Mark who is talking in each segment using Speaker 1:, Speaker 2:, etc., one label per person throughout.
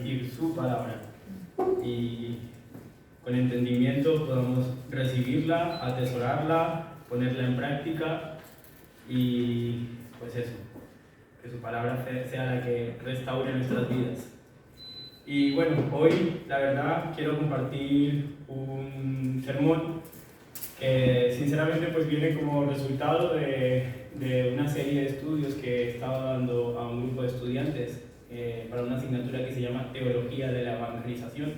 Speaker 1: transmitir su palabra y con entendimiento podamos recibirla, atesorarla, ponerla en práctica y pues eso, que su palabra sea la que restaure nuestras vidas. Y bueno, hoy la verdad quiero compartir un sermón que sinceramente pues viene como resultado de una serie de estudios que estaba dando a un grupo de estudiantes para una asignatura que se llama Teología de la Evangelización.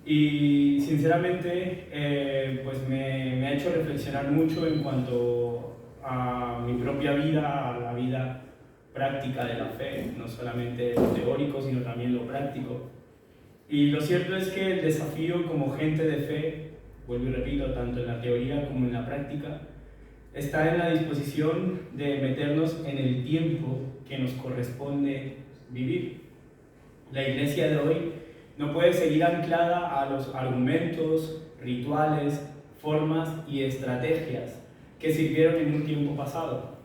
Speaker 1: Y sinceramente pues me ha hecho reflexionar mucho en cuanto a mi propia vida, a la vida práctica de la fe, no solamente lo teórico, sino también lo práctico. Y lo cierto es que el desafío como gente de fe, vuelvo y repito, tanto en la teoría como en la práctica, está en la disposición de meternos en el tiempo que nos corresponde vivir. La iglesia de hoy no puede seguir anclada a los argumentos, rituales, formas y estrategias que sirvieron en un tiempo pasado,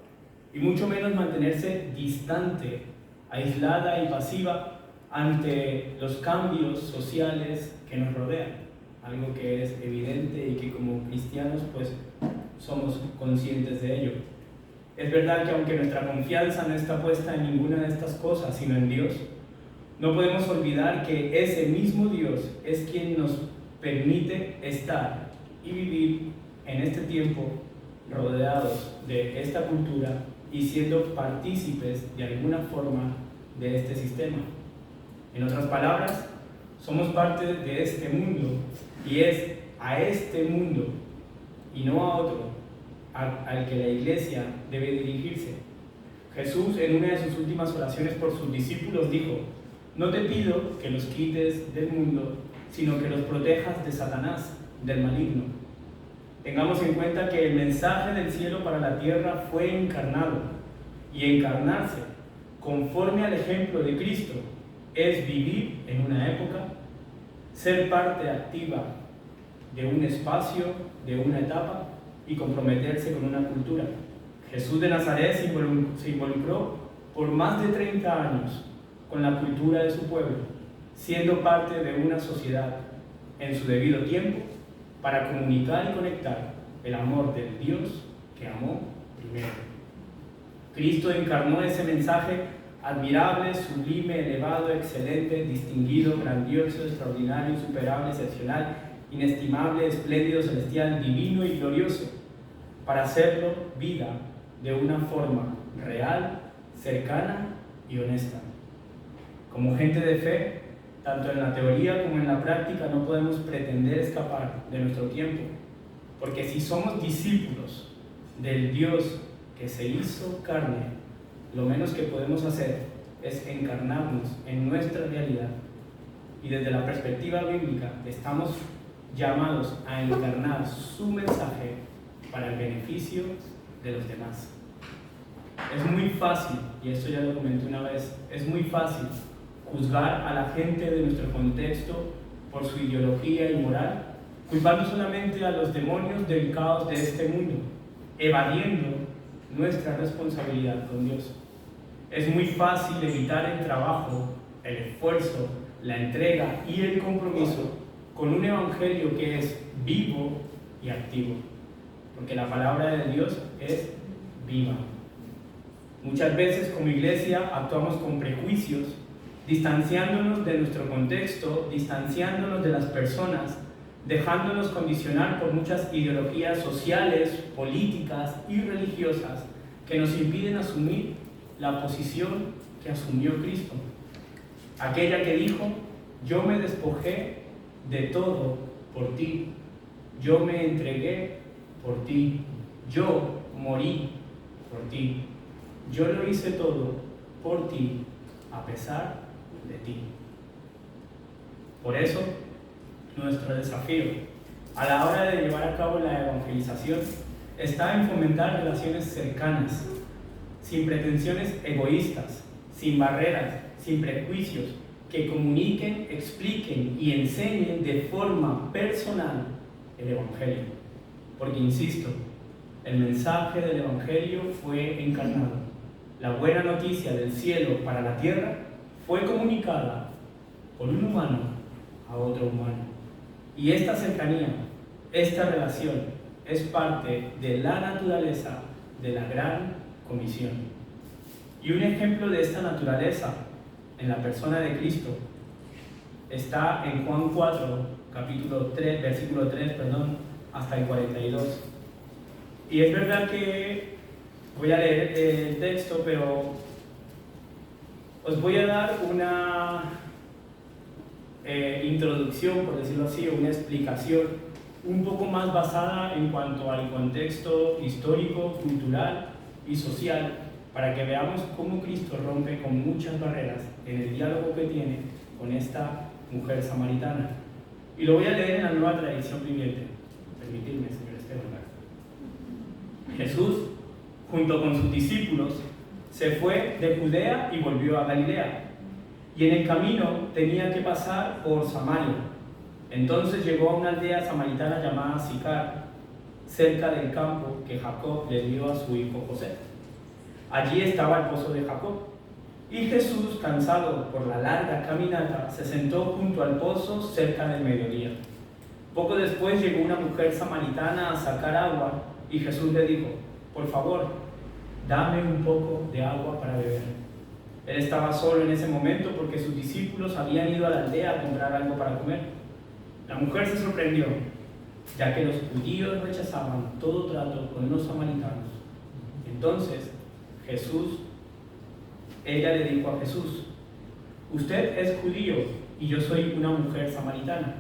Speaker 1: y mucho menos mantenerse distante, aislada y pasiva ante los cambios sociales que nos rodean, algo que es evidente y que como cristianos pues somos conscientes de ello. Es verdad que aunque nuestra confianza no está puesta en ninguna de estas cosas, sino en Dios, no podemos olvidar que ese mismo Dios es quien nos permite estar y vivir en este tiempo rodeados de esta cultura y siendo partícipes de alguna forma de este sistema. En otras palabras, somos parte de este mundo y es a este mundo y no a otro al que la iglesia debe dirigirse. Jesús, en una de sus últimas oraciones por sus discípulos, dijo: no te pido que los quites del mundo, sino que los protejas de Satanás, del maligno. Tengamos en cuenta que el mensaje del cielo para la tierra fue encarnado, y encarnarse, conforme al ejemplo de Cristo, es vivir en una época, ser parte activa de un espacio, de una etapa, y comprometerse con una cultura. Jesús de Nazaret se involucró por más de 30 años con la cultura de su pueblo, siendo parte de una sociedad en su debido tiempo para comunicar y conectar el amor del Dios que amó primero. Cristo encarnó ese mensaje admirable, sublime, elevado, excelente, distinguido, grandioso, extraordinario, insuperable, excepcional, inestimable, espléndido, celestial, divino y glorioso, para hacerlo vida de una forma real, cercana y honesta. Como gente de fe, tanto en la teoría como en la práctica, no podemos pretender escapar de nuestro tiempo, porque si somos discípulos del Dios que se hizo carne, lo menos que podemos hacer es encarnarnos en nuestra realidad, y desde la perspectiva bíblica estamos llamados a encarnar su mensaje para el beneficio de los demás. Es muy fácil, y esto ya lo comenté una vez, es muy fácil juzgar a la gente de nuestro contexto por su ideología y moral, culpando solamente a los demonios del caos de este mundo, evadiendo nuestra responsabilidad con Dios. Es muy fácil evitar el trabajo, el esfuerzo, la entrega y el compromiso con un evangelio que es vivo y activo, porque la palabra de Dios es viva. Muchas veces como iglesia actuamos con prejuicios, distanciándonos de nuestro contexto, distanciándonos de las personas, dejándonos condicionar por muchas ideologías sociales, políticas y religiosas que nos impiden asumir la posición que asumió Cristo. Aquella que dijo: yo me despojé de todo por ti, yo me entregué por ti, yo morí por ti, yo lo hice todo por ti, a pesar de ti. Por eso, nuestro desafío a la hora de llevar a cabo la evangelización está en fomentar relaciones cercanas, sin pretensiones egoístas, sin barreras, sin prejuicios, que comuniquen, expliquen y enseñen de forma personal el Evangelio. Porque, insisto, el mensaje del Evangelio fue encarnado. La buena noticia del cielo para la tierra fue comunicada por un humano a otro humano. Y esta cercanía, esta relación, es parte de la naturaleza de la gran comisión. Y un ejemplo de esta naturaleza en la persona de Cristo está en Juan 4, capítulo 3, versículo 3, hasta el 42. Y es verdad que voy a leer el texto, pero os voy a dar una introducción, por decirlo así, una explicación un poco más basada en cuanto al contexto histórico, cultural y social, para que veamos cómo Cristo rompe con muchas barreras en el diálogo que tiene con esta mujer samaritana. Y lo voy a leer en la Nueva Tradición Viviente. Permitidme, señor Esteban. Jesús, junto con sus discípulos, se fue de Judea y volvió a Galilea. Y en el camino tenía que pasar por Samaria. Entonces llegó a una aldea samaritana llamada Sicar, cerca del campo que Jacob le dio a su hijo José. Allí estaba el pozo de Jacob. Y Jesús, cansado por la larga caminata, se sentó junto al pozo cerca del mediodía. Poco después llegó una mujer samaritana a sacar agua y Jesús le dijo: por favor, dame un poco de agua para beber. Él estaba solo en ese momento porque sus discípulos habían ido a la aldea a comprar algo para comer. La mujer se sorprendió, ya que los judíos rechazaban todo trato con los samaritanos. Entonces ella le dijo a Jesús: usted es judío y yo soy una mujer samaritana.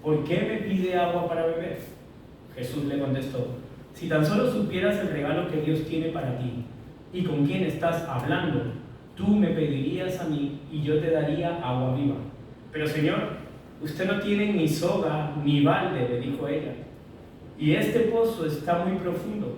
Speaker 1: ¿Por qué me pide agua para beber? Jesús le contestó: si tan solo supieras el regalo que Dios tiene para ti y con quién estás hablando, tú me pedirías a mí y yo te daría agua viva. Pero Señor, usted no tiene ni soga ni balde, le dijo ella. Y este pozo está muy profundo.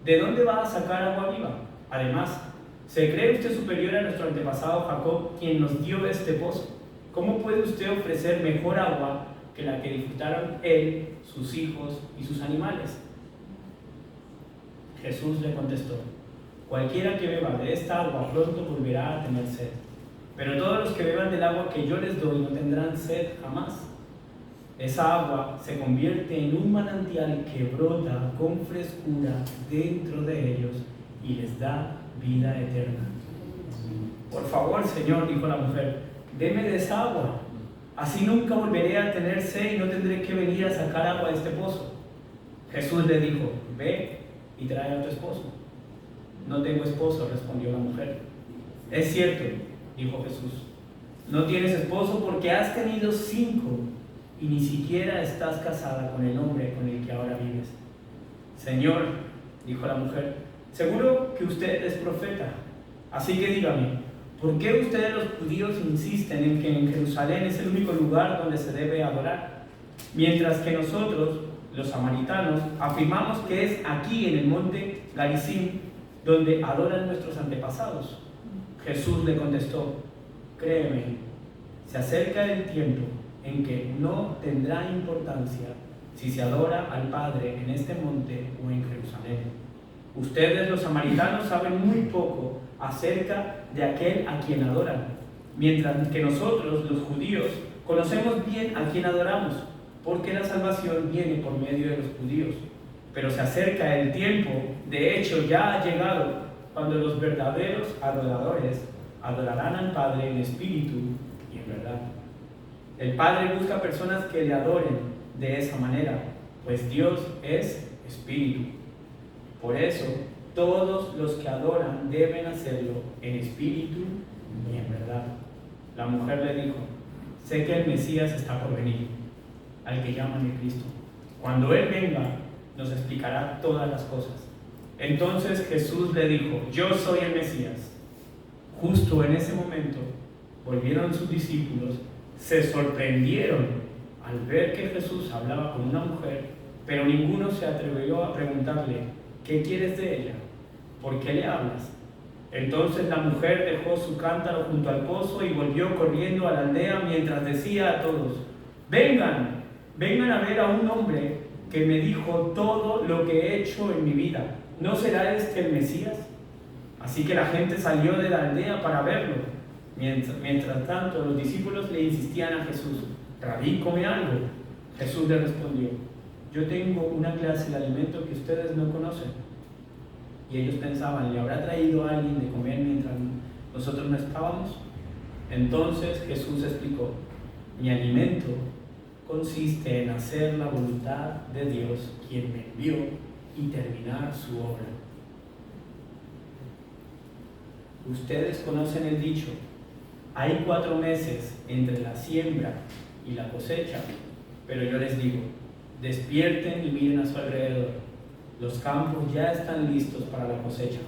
Speaker 1: ¿De dónde va a sacar agua viva? Además, ¿se cree usted superior a nuestro antepasado Jacob, quien nos dio este pozo? ¿Cómo puede usted ofrecer mejor agua que la que disfrutaron él, sus hijos y sus animales? Jesús le contestó: cualquiera que beba de esta agua pronto volverá a tener sed, pero todos los que beban del agua que yo les doy no tendrán sed jamás. Esa agua se convierte en un manantial que brota con frescura dentro de ellos y les da vida eterna. Por favor, Señor, dijo la mujer, deme de esa agua. Así nunca volveré a tener sed y no tendré que venir a sacar agua de este pozo. Jesús le dijo: ve y trae a tu esposo. No tengo esposo, respondió la mujer. Es cierto, dijo Jesús, no tienes esposo porque has tenido 5 y ni siquiera estás casada con el hombre con el que ahora vives. Señor, dijo la mujer, seguro que usted es profeta. Así que dígame, ¿por qué ustedes los judíos insisten en que en Jerusalén es el único lugar donde se debe adorar? Mientras que nosotros, los samaritanos, afirmamos que es aquí en el monte Garizim donde adoran nuestros antepasados. Jesús le contestó: créeme, se acerca el tiempo en que no tendrá importancia si se adora al Padre en este monte o en Jerusalén. Ustedes, los samaritanos, saben muy poco acerca de aquel a quien adoran, mientras que nosotros, los judíos, conocemos bien a quien adoramos, porque la salvación viene por medio de los judíos. Pero se acerca el tiempo, de hecho ya ha llegado, cuando los verdaderos adoradores adorarán al Padre en espíritu y en verdad. El Padre busca personas que le adoren de esa manera, pues Dios es espíritu. Por eso, todos los que adoran deben hacerlo en espíritu y en verdad. La mujer le dijo: sé que el Mesías está por venir, al que llaman el Cristo. Cuando Él venga, nos explicará todas las cosas. Entonces Jesús le dijo: yo soy el Mesías. Justo en ese momento volvieron sus discípulos, se sorprendieron al ver que Jesús hablaba con una mujer, pero ninguno se atrevió a preguntarle: ¿qué quieres de ella? ¿Por qué le hablas? Entonces la mujer dejó su cántaro junto al pozo y volvió corriendo a la aldea mientras decía a todos: vengan a ver a un hombre que me dijo todo lo que he hecho en mi vida. ¿No será este el Mesías? Así que la gente salió de la aldea para verlo. Mientras tanto, los discípulos le insistían a Jesús: Rabí, come algo. Jesús le respondió: yo tengo una clase de alimento que ustedes no conocen. Y ellos pensaban: ¿le habrá traído a alguien de comer mientras nosotros no estábamos? Entonces Jesús explicó: mi alimento consiste en hacer la voluntad de Dios, quien me envió, y terminar su obra. Ustedes conocen el dicho: hay 4 meses entre la siembra y la cosecha, pero yo les digo: despierten y miren a su alrededor. Los campos ya están listos para la cosecha.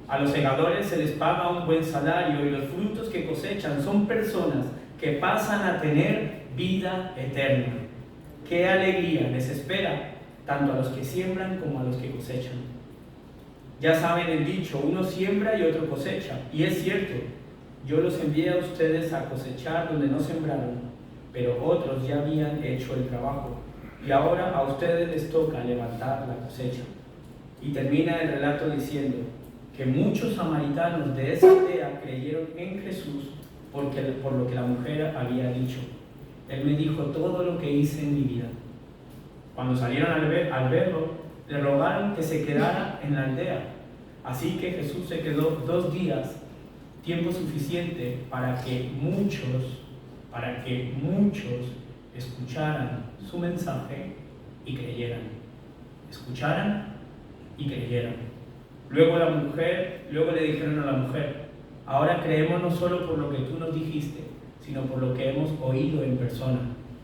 Speaker 1: A los segadores se les paga un buen salario y los frutos que cosechan son personas que pasan a tener vida eterna. ¡Qué alegría les espera tanto a los que siembran como a los que cosechan! Ya saben el dicho: uno siembra y otro cosecha. Y es cierto, yo los envié a ustedes a cosechar donde no sembraron, pero otros ya habían hecho el trabajo. Y ahora a ustedes les toca levantar la cosecha. Y termina el relato diciendo que muchos samaritanos de esa aldea creyeron en Jesús por lo que la mujer había dicho. Él me dijo todo lo que hice en mi vida. Cuando salieron al verlo, le rogaron que se quedara en la aldea. Así que Jesús se quedó 2 días, tiempo suficiente para que muchos escucharan su mensaje y creyeran. Escucharan y creyeran. Luego le dijeron a la mujer: ahora creemos no solo por lo que tú nos dijiste, sino por lo que hemos oído en persona.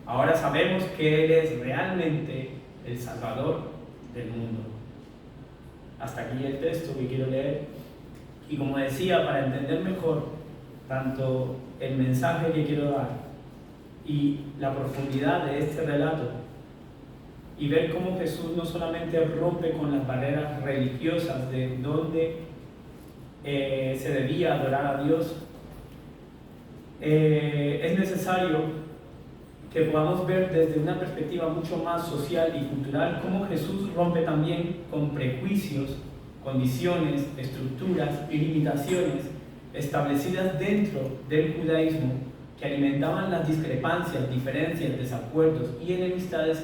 Speaker 1: Ahora sabemos que Él es realmente el Salvador del mundo. Hasta aquí el texto que quiero leer. Y como decía, para entender mejor tanto el mensaje que quiero dar y la profundidad de este relato, y ver cómo Jesús no solamente rompe con las barreras religiosas de donde se debía adorar a Dios, es necesario que podamos ver desde una perspectiva mucho más social y cultural cómo Jesús rompe también con prejuicios, condiciones, estructuras y limitaciones establecidas dentro del judaísmo que alimentaban las discrepancias, diferencias, desacuerdos y enemistades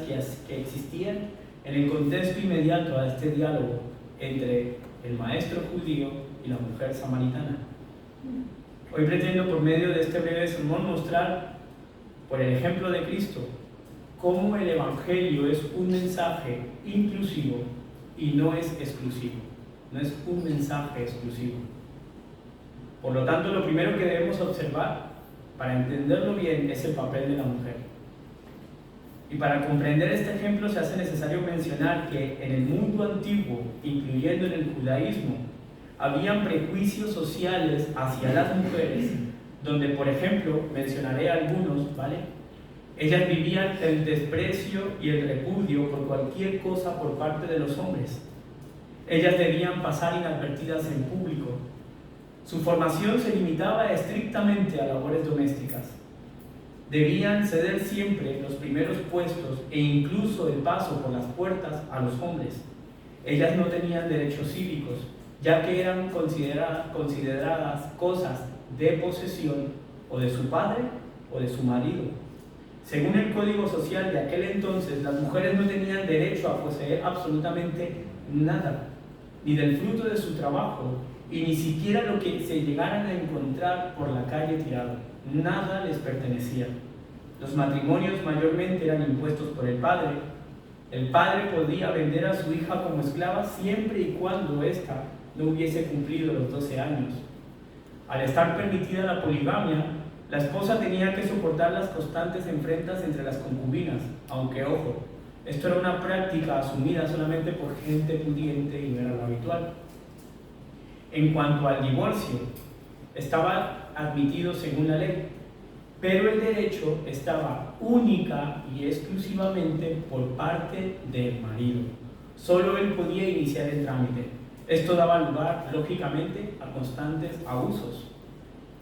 Speaker 1: que existían en el contexto inmediato a este diálogo entre el maestro judío y la mujer samaritana. Hoy pretendo, por medio de este breve sermón, mostrar, por el ejemplo de Cristo, cómo el Evangelio es un mensaje inclusivo y no es exclusivo. No es un mensaje exclusivo. Por lo tanto, lo primero que debemos observar para entenderlo bien es el papel de la mujer. Y para comprender este ejemplo se hace necesario mencionar que en el mundo antiguo, incluyendo en el judaísmo, habían prejuicios sociales hacia las mujeres, donde, por ejemplo, mencionaré algunos, ¿vale? Ellas vivían el desprecio y el repudio por cualquier cosa por parte de los hombres. Ellas debían pasar inadvertidas en público. Su formación se limitaba estrictamente a labores domésticas. Debían ceder siempre los primeros puestos e incluso el paso por las puertas a los hombres. Ellas no tenían derechos cívicos, ya que eran consideradas cosas de posesión o de su padre o de su marido. Según el código social de aquel entonces, las mujeres no tenían derecho a poseer absolutamente nada, ni del fruto de su trabajo, y ni siquiera lo que se llegaran a encontrar por la calle tirado. Nada les pertenecía. Los matrimonios mayormente eran impuestos por el padre. El padre podía vender a su hija como esclava siempre y cuando ésta no hubiese cumplido los 12 años. Al estar permitida la poligamia, la esposa tenía que soportar las constantes enfrentas entre las concubinas, aunque, ojo, esto era una práctica asumida solamente por gente pudiente y no era lo habitual. En cuanto al divorcio, estaba admitido según la ley, pero el derecho estaba única y exclusivamente por parte del marido. Solo él podía iniciar el trámite. Esto daba lugar, lógicamente, a constantes abusos.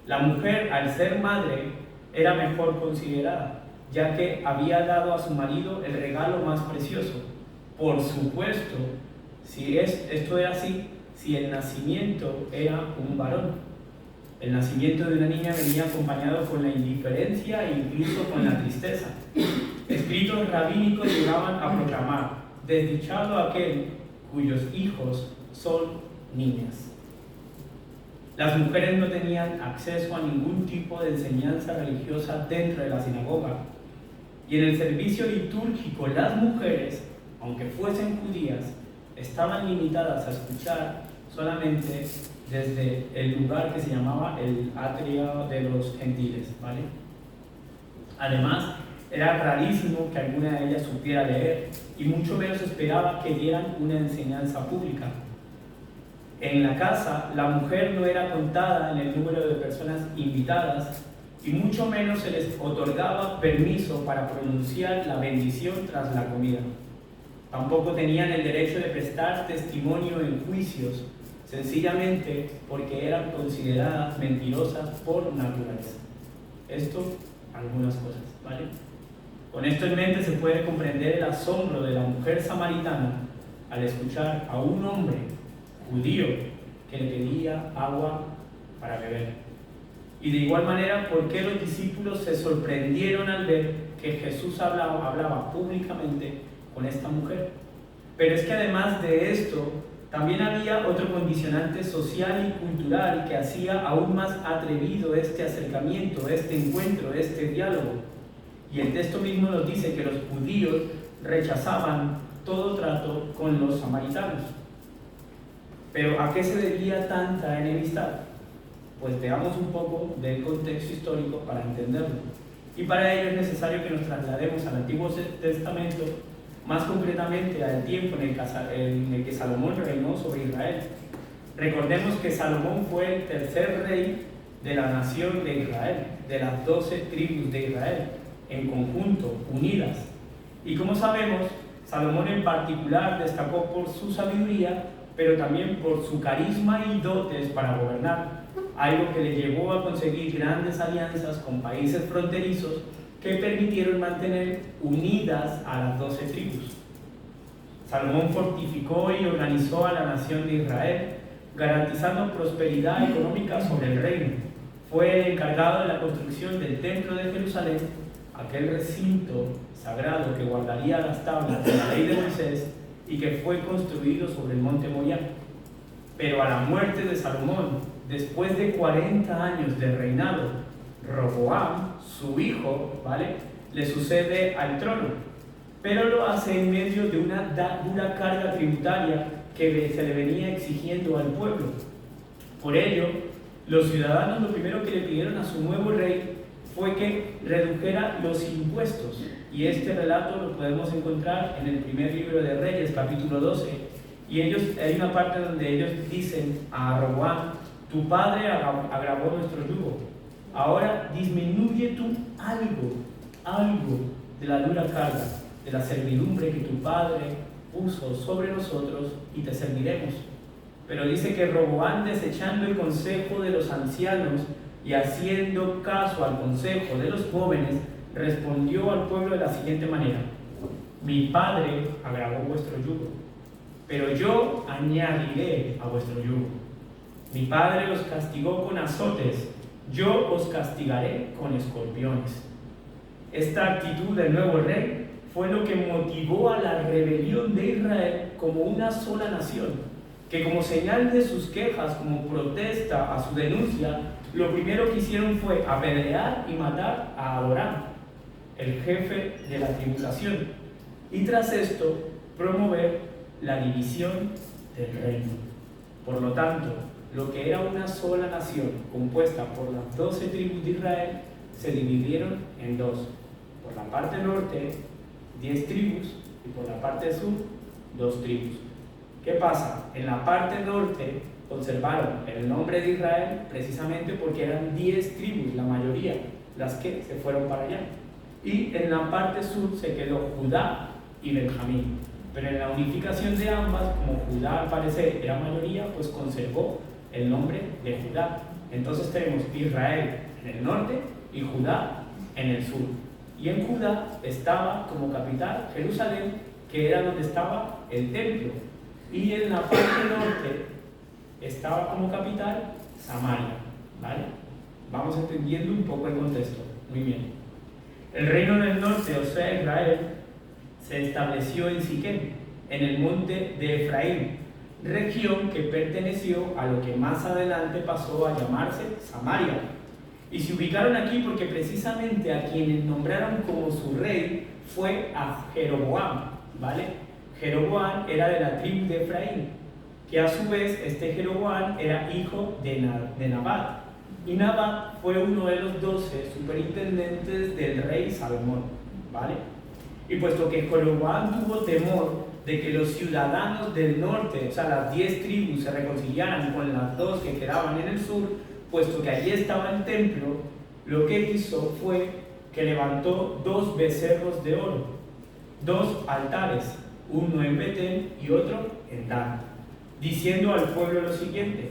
Speaker 1: La mujer, al ser madre, era mejor considerada, ya que había dado a su marido el regalo más precioso. Por supuesto, si esto era así, si el nacimiento era un varón. El nacimiento de una niña venía acompañado con la indiferencia e incluso con la tristeza. Escritos rabínicos llegaban a proclamar: desdichado aquel cuyos hijos son niñas. Las mujeres no tenían acceso a ningún tipo de enseñanza religiosa dentro de la sinagoga. Y en el servicio litúrgico, las mujeres, aunque fuesen judías, estaban limitadas a escuchar solamente desde el lugar que se llamaba el atrio de los gentiles, ¿vale? Además, era rarísimo que alguna de ellas supiera leer, y mucho menos esperaba que dieran una enseñanza pública. En la casa, la mujer no era contada en el número de personas invitadas, y mucho menos se les otorgaba permiso para pronunciar la bendición tras la comida. Tampoco tenían el derecho de prestar testimonio en juicios, sencillamente porque eran consideradas mentirosas por naturaleza. Esto, algunas cosas, ¿vale? Con esto en mente se puede comprender el asombro de la mujer samaritana al escuchar a un hombre judío que le pedía agua para beber. Y de igual manera, ¿por qué los discípulos se sorprendieron al ver que Jesús hablaba públicamente con esta mujer? Pero es que además de esto, también había otro condicionante social y cultural que hacía aún más atrevido este acercamiento, este encuentro, este diálogo. Y el texto mismo nos dice que los judíos rechazaban todo trato con los samaritanos. Pero ¿a qué se debía tanta enemistad? Pues veamos un poco del contexto histórico para entenderlo. Y para ello es necesario que nos traslademos al Antiguo Testamento, más concretamente al tiempo en el que Salomón reinó sobre Israel. Recordemos que Salomón fue el tercer rey de la nación de Israel, de las 12 tribus de Israel, en conjunto, unidas. Y como sabemos, Salomón en particular destacó por su sabiduría, pero también por su carisma y dotes para gobernar, algo que le llevó a conseguir grandes alianzas con países fronterizos que permitieron mantener unidas a las 12 tribus. Salomón fortificó y organizó a la nación de Israel, garantizando prosperidad económica sobre el reino. Fue el encargado de la construcción del templo de Jerusalén, aquel recinto sagrado que guardaría las tablas de la ley de Moisés y que fue construido sobre el monte Moriah. Pero a la muerte de Salomón, después de 40 años de reinado, Roboam, su hijo, ¿vale?, le sucede al trono, pero lo hace en medio de una dura carga tributaria que se le venía exigiendo al pueblo. Por ello, los ciudadanos lo primero que le pidieron a su nuevo rey fue que redujera los impuestos, y este relato lo podemos encontrar en el primer libro de Reyes, capítulo 12, y hay una parte donde ellos dicen a Roboam: tu padre agravó nuestro yugo, ahora disminuye tú algo de la dura carga, de la servidumbre que tu padre puso sobre nosotros, y te serviremos. Pero dice que Roboam, desechando el consejo de los ancianos y haciendo caso al consejo de los jóvenes, respondió al pueblo de la siguiente manera: mi padre agravó vuestro yugo, pero yo añadiré a vuestro yugo. Mi padre os castigó con azotes, yo os castigaré con escorpiones. Esta actitud del nuevo rey fue lo que motivó a la rebelión de Israel como una sola nación, que como señal de sus quejas, como protesta a su denuncia, lo primero que hicieron fue apedrear y matar a Adoram, el jefe de la tribulación, y tras esto promover la división del reino. Por lo tanto, lo que era una sola nación compuesta por las 12 tribus de Israel se dividieron en dos. Por la parte norte, 10 tribus, y por la parte sur, 2 tribus. ¿Qué pasa? En la parte norte conservaron el nombre de Israel precisamente porque eran 10 tribus, la mayoría, las que se fueron para allá. Y en la parte sur se quedó Judá y Benjamín. Pero en la unificación de ambas, como Judá al parecer era mayoría, pues conservó el nombre de Judá. Entonces tenemos Israel en el norte y Judá en el sur. Y en Judá estaba como capital Jerusalén, que era donde estaba el templo. Y en la parte norte estaba como capital Samaria. ¿Vale? Vamos entendiendo un poco el contexto. Muy bien. El reino del norte, o sea, Israel, se estableció en Siquem, en el monte de Efraín, región que perteneció a lo que más adelante pasó a llamarse Samaria. Y se ubicaron aquí porque precisamente a quienes nombraron como su rey fue a Jeroboam, ¿vale? Jeroboam era de la tribu de Efraín, que a su vez este Jeroboam era hijo de Nabat. Y Nabat fue uno de los 12 superintendentes del rey Salomón, ¿vale? Y puesto que Jeroboam tuvo temor de que los ciudadanos del norte, o sea, las 10 tribus, se reconciliaran con las 2 que quedaban en el sur, puesto que allí estaba el templo, lo que hizo fue que levantó 2 becerros de oro, 2 altares, uno en Betel y otro en Dan, diciendo al pueblo lo siguiente: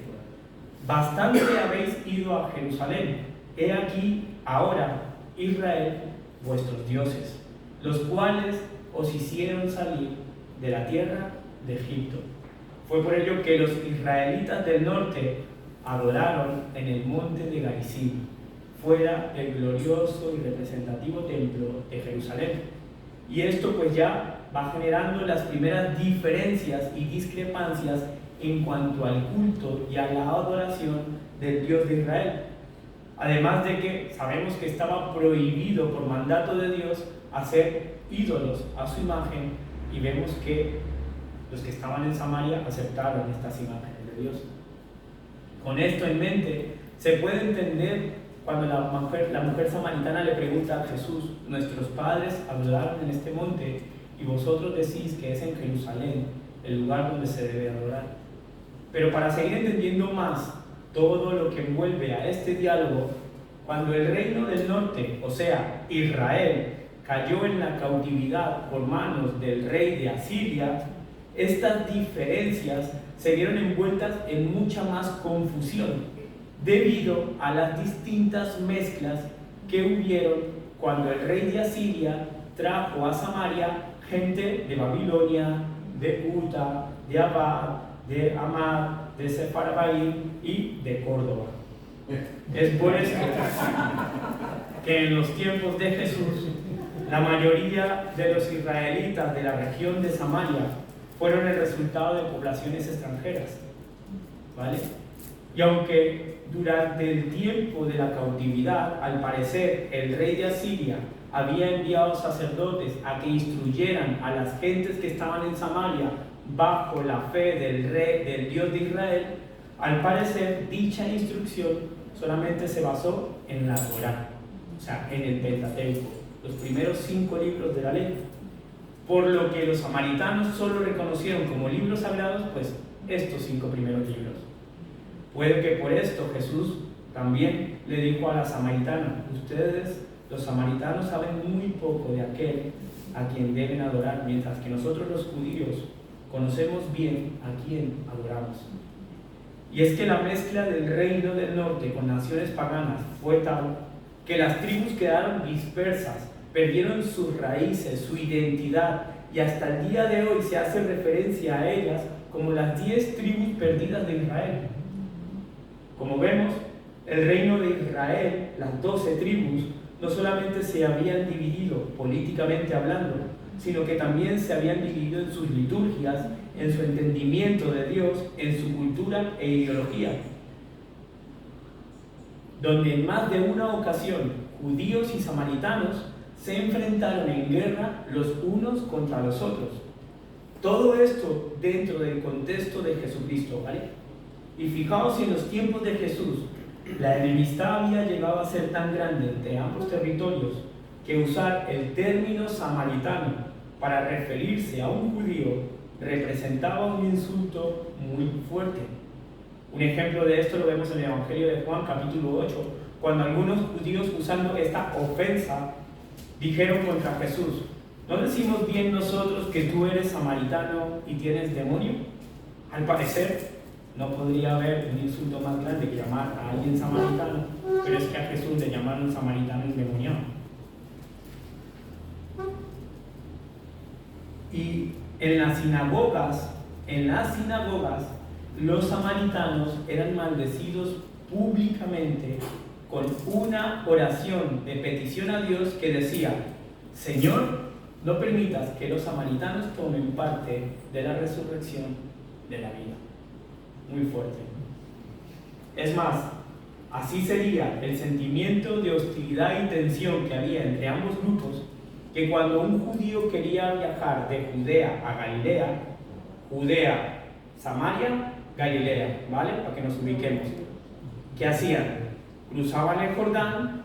Speaker 1: bastante habéis ido a Jerusalén, he aquí ahora, Israel, vuestros dioses, los cuales os hicieron salir de la tierra de Egipto. Fue por ello que los israelitas del norte adoraron en el monte de Garizim, fuera del glorioso y representativo templo de Jerusalén. Y esto pues ya va generando las primeras diferencias y discrepancias en cuanto al culto y a la adoración del Dios de Israel. Además de que sabemos que estaba prohibido por mandato de Dios hacer ídolos a su imagen, y vemos que los que estaban en Samaria aceptaron estas imágenes de Dios. Con esto en mente, se puede entender cuando la mujer samaritana le pregunta a Jesús: nuestros padres adoraron en este monte y vosotros decís que es en Jerusalén el lugar donde se debe adorar. Pero para seguir entendiendo más todo lo que envuelve a este diálogo, cuando el reino del norte, o sea, Israel, cayó en la cautividad por manos del rey de Asiria, estas diferencias se vieron envueltas en mucha más confusión debido a las distintas mezclas que hubieron cuando el rey de Asiria trajo a Samaria gente de Babilonia, de Uta, de Abad, de Amad, de Sefarbaim y de Córdoba. Es por esto que en los tiempos de Jesús la mayoría de los israelitas de la región de Samaria fueron el resultado de poblaciones extranjeras, ¿vale? Y aunque durante el tiempo de la cautividad, al parecer, el rey de Asiria había enviado sacerdotes a que instruyeran a las gentes que estaban en Samaria bajo la fe del Dios de Israel, al parecer dicha instrucción solamente se basó en la Torá, o sea, en el Pentateuco, los primeros 5 libros de la ley, por lo que los samaritanos solo reconocieron como libros sagrados pues estos 5 primeros libros. Puede que por esto Jesús también le dijo a la samaritana: ustedes, los samaritanos, saben muy poco de aquel a quien deben adorar, mientras que nosotros los judíos conocemos bien a quién adoramos. Y es que la mezcla del reino del norte con naciones paganas fue tal que las tribus quedaron dispersas, perdieron sus raíces, su identidad, y hasta el día de hoy se hace referencia a ellas como las 10 tribus perdidas de Israel. Como vemos, el reino de Israel, las 12 tribus, no solamente se habían dividido políticamente hablando, sino que también se habían dividido en sus liturgias, en su entendimiento de Dios, en su cultura e ideología, donde en más de una ocasión judíos y samaritanos se enfrentaron en guerra los unos contra los otros. Todo esto dentro del contexto de Jesucristo, ¿vale? Y fijaos si en los tiempos de Jesús la enemistad había llegado a ser tan grande entre ambos territorios que usar el término samaritano para referirse a un judío representaba un insulto muy fuerte. Un ejemplo de esto lo vemos en el Evangelio de Juan, capítulo 8, cuando algunos judíos, usando esta ofensa, dijeron contra Jesús: ¿no decimos bien nosotros que tú eres samaritano y tienes demonio? Al parecer, no podría haber un insulto más grande que llamar a alguien samaritano, pero es que a Jesús le llamaron samaritano endemoniado. Y en las sinagogas, los samaritanos eran maldecidos públicamente con una oración de petición a Dios que decía: Señor, no permitas que los samaritanos tomen parte de la resurrección de la vida. Muy fuerte. Es más, así sería el sentimiento de hostilidad y tensión que había entre ambos grupos, que cuando un judío quería viajar de Judea a Galilea, Judea, Samaria, Galilea, ¿vale? Para que nos ubiquemos. ¿Qué hacían? Cruzaban el Jordán,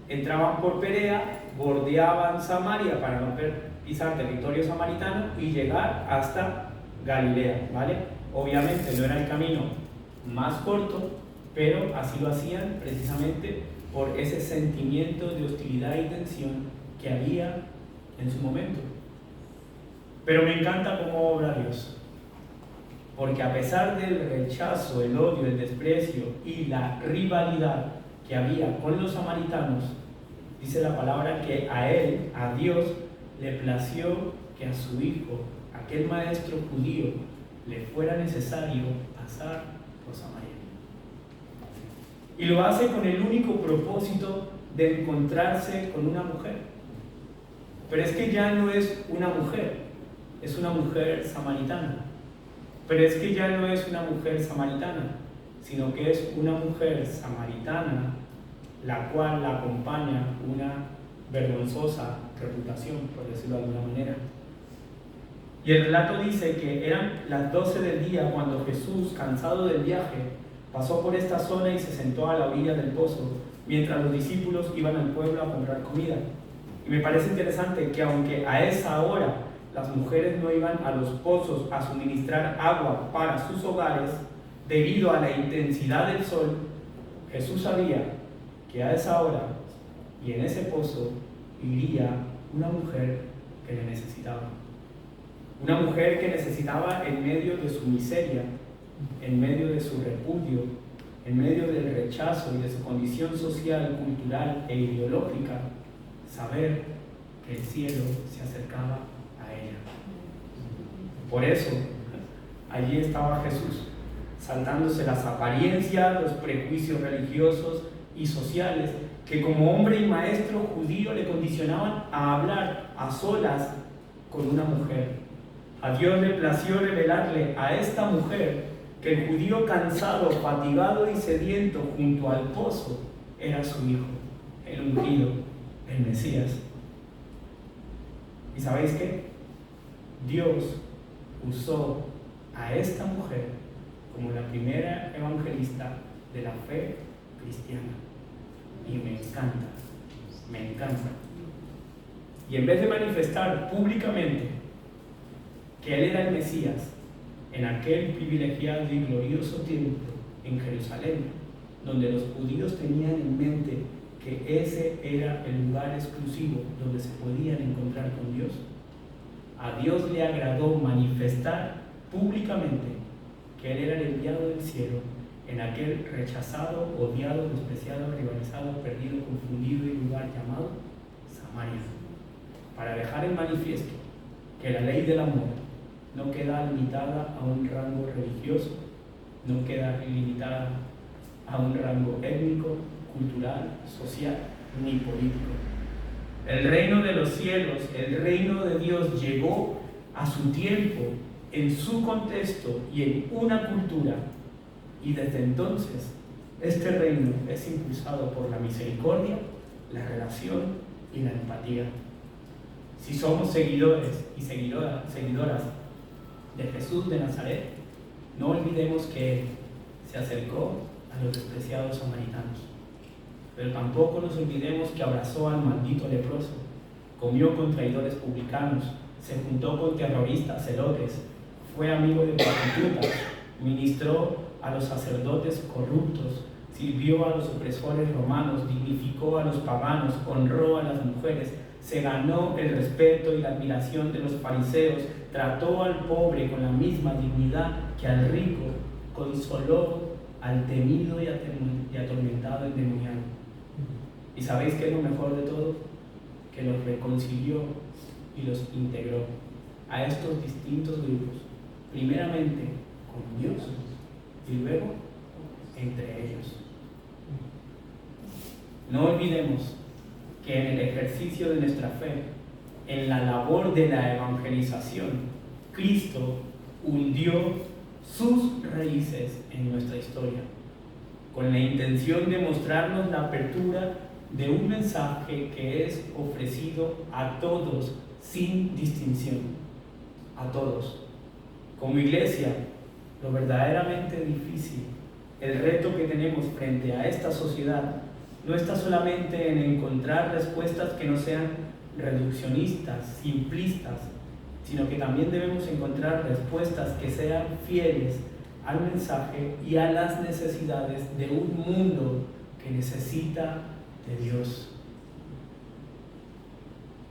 Speaker 1: entraban por Perea, bordeaban Samaria para no pisar territorio samaritano y llegar hasta Galilea, ¿vale? Obviamente no era el camino más corto, pero así lo hacían precisamente por ese sentimiento de hostilidad y tensión que había en su momento. Pero me encanta cómo obra Dios, porque a pesar del rechazo, el odio, el desprecio y la rivalidad que había con los samaritanos, dice la palabra que a él, a Dios, le plació que a su hijo, aquel maestro judío, le fuera necesario pasar por Samaria. Y lo hace con el único propósito de encontrarse con una mujer. Pero es que ya no es una mujer, es una mujer samaritana. Pero es que ya no es una mujer samaritana, sino que es una mujer samaritana la cual la acompaña una vergonzosa reputación, por decirlo de alguna manera. Y el relato dice que eran las 12 del día cuando Jesús, cansado del viaje, pasó por esta zona y se sentó a la orilla del pozo, mientras los discípulos iban al pueblo a comprar comida. Y me parece interesante que aunque a esa hora las mujeres no iban a los pozos a suministrar agua para sus hogares, debido a la intensidad del sol, Jesús sabía que a esa hora y en ese pozo iría una mujer que le necesitaba. Una mujer que necesitaba, en medio de su miseria, en medio de su repudio, en medio del rechazo y de su condición social, cultural e ideológica, saber que el cielo se acercaba a ella. Por eso, allí estaba Jesús, saltándose las apariencias, los prejuicios religiosos y sociales que como hombre y maestro judío le condicionaban a hablar a solas con una mujer. A Dios le plació revelarle a esta mujer que el judío cansado, fatigado y sediento junto al pozo era su hijo, el ungido, el Mesías. ¿Y sabéis qué? Dios usó a esta mujer como la primera evangelista de la fe cristiana. Y me encanta, me encanta. Y en vez de manifestar públicamente que él era el Mesías en aquel privilegiado y glorioso tiempo en Jerusalén, donde los judíos tenían en mente que ese era el lugar exclusivo donde se podían encontrar con Dios, a Dios le agradó manifestar públicamente que él era el enviado del cielo en aquel rechazado, odiado, despreciado, rivalizado, perdido, confundido y lugar llamado Samaria, para dejar en manifiesto que la ley del amor no queda limitada a un rango religioso, no queda limitada a un rango étnico, cultural, social ni político. El reino de los cielos, el reino de Dios llegó a su tiempo, en su contexto y en una cultura, y desde entonces este reino es impulsado por la misericordia, la relación y la empatía. Si somos seguidores y seguidoras de Jesús de Nazaret, no olvidemos que Él se acercó a los despreciados samaritanos, pero tampoco nos olvidemos que abrazó al maldito leproso, comió con traidores publicanos, se juntó con terroristas celotes, fue amigo de prostitutas, ministró a los sacerdotes corruptos, sirvió a los opresores romanos, dignificó a los paganos, honró a las mujeres, se ganó el respeto y la admiración de los fariseos, trató al pobre con la misma dignidad que al rico, consoló al temido y atormentado endemoniado. ¿Y sabéis qué es lo mejor de todo? Que los reconcilió y los integró a estos distintos grupos, primeramente con Dios y luego entre ellos. No olvidemos que en el ejercicio de nuestra fe, en la labor de la evangelización, Cristo hundió sus raíces en nuestra historia, con la intención de mostrarnos la apertura de un mensaje que es ofrecido a todos sin distinción, a todos. Como iglesia, lo verdaderamente difícil, el reto que tenemos frente a esta sociedad, no está solamente en encontrar respuestas que no sean reduccionistas, simplistas, sino que también debemos encontrar respuestas que sean fieles al mensaje y a las necesidades de un mundo que necesita de Dios.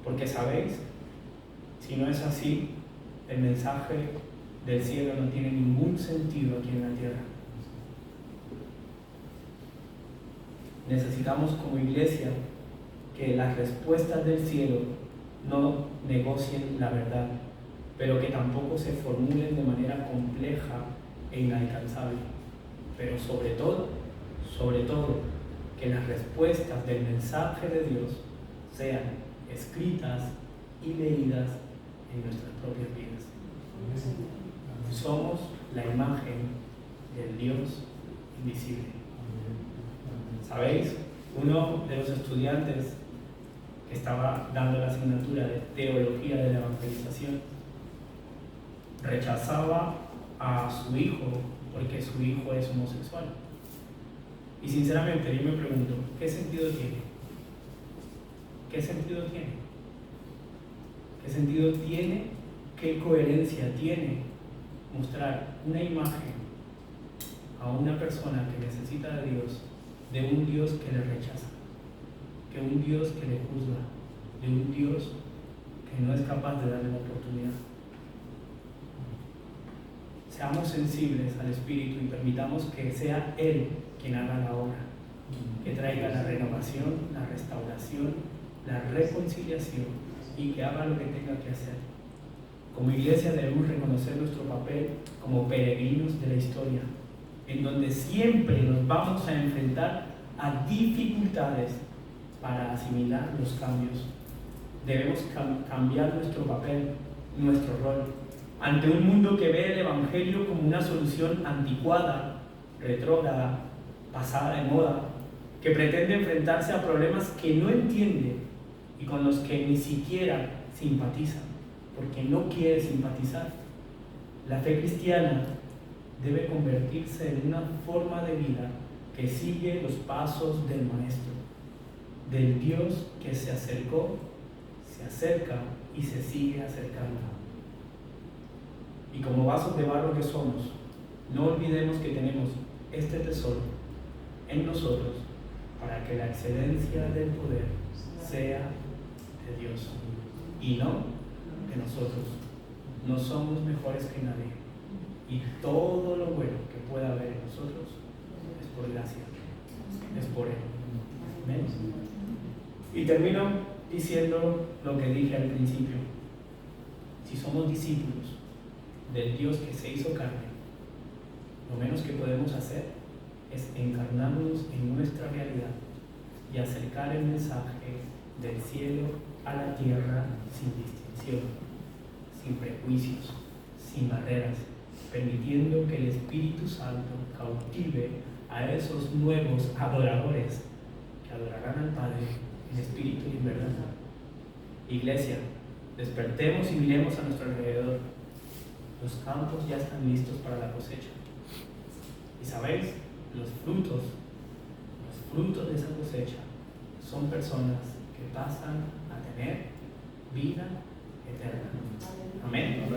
Speaker 1: Porque sabéis, si no es así, el mensaje del cielo no tiene ningún sentido aquí en la tierra. Necesitamos como iglesia que las respuestas del cielo no negocien la verdad, pero que tampoco se formulen de manera compleja e inalcanzable. Pero sobre todo, que las respuestas del mensaje de Dios sean escritas y leídas en nuestras propias vidas. Somos la imagen del Dios invisible. ¿Sabéis? Uno de los estudiantes que estaba dando la asignatura de Teología de la Evangelización rechazaba a su hijo porque su hijo es homosexual. Y sinceramente yo me pregunto, ¿qué sentido tiene? ¿Qué sentido tiene? ¿Qué sentido tiene? ¿Qué coherencia tiene mostrar una imagen a una persona que necesita de Dios, de un Dios que le rechaza, de un Dios que le juzga, de un Dios que no es capaz de darle la oportunidad? Seamos sensibles al Espíritu y permitamos que sea Él quien haga la obra, que traiga la renovación, la restauración, la reconciliación y que haga lo que tenga que hacer. Como iglesia debemos reconocer nuestro papel como peregrinos de la historia, en donde siempre nos vamos a enfrentar a dificultades para asimilar los cambios. Debemos cambiar nuestro papel, nuestro rol, ante un mundo que ve el Evangelio como una solución anticuada, retrógrada, pasada de moda, que pretende enfrentarse a problemas que no entiende y con los que ni siquiera simpatiza, porque no quiere simpatizar. La fe cristiana debe convertirse en una forma de vida que sigue los pasos del Maestro, del Dios que se acercó, se acerca y se sigue acercando. Y como vasos de barro que somos, no olvidemos que tenemos este tesoro en nosotros para que la excelencia del poder sea de Dios y no de nosotros. No somos mejores que nadie y todo lo bueno que pueda haber en nosotros es por gracia, es por Él. ¿Amén? Y termino diciendo lo que dije al principio. Si somos discípulos del Dios que se hizo carne, lo menos que podemos hacer es encarnarnos en nuestra realidad y acercar el mensaje del cielo a la tierra sin distinción, sin prejuicios, sin barreras, permitiendo que el Espíritu Santo cautive a esos nuevos adoradores que adorarán al Padre en espíritu y en verdad. Iglesia, despertemos y miremos a nuestro alrededor. Los campos ya están listos para la cosecha. Y sabéis, los frutos de esa cosecha son personas que pasan a tener vida eterna. Amén.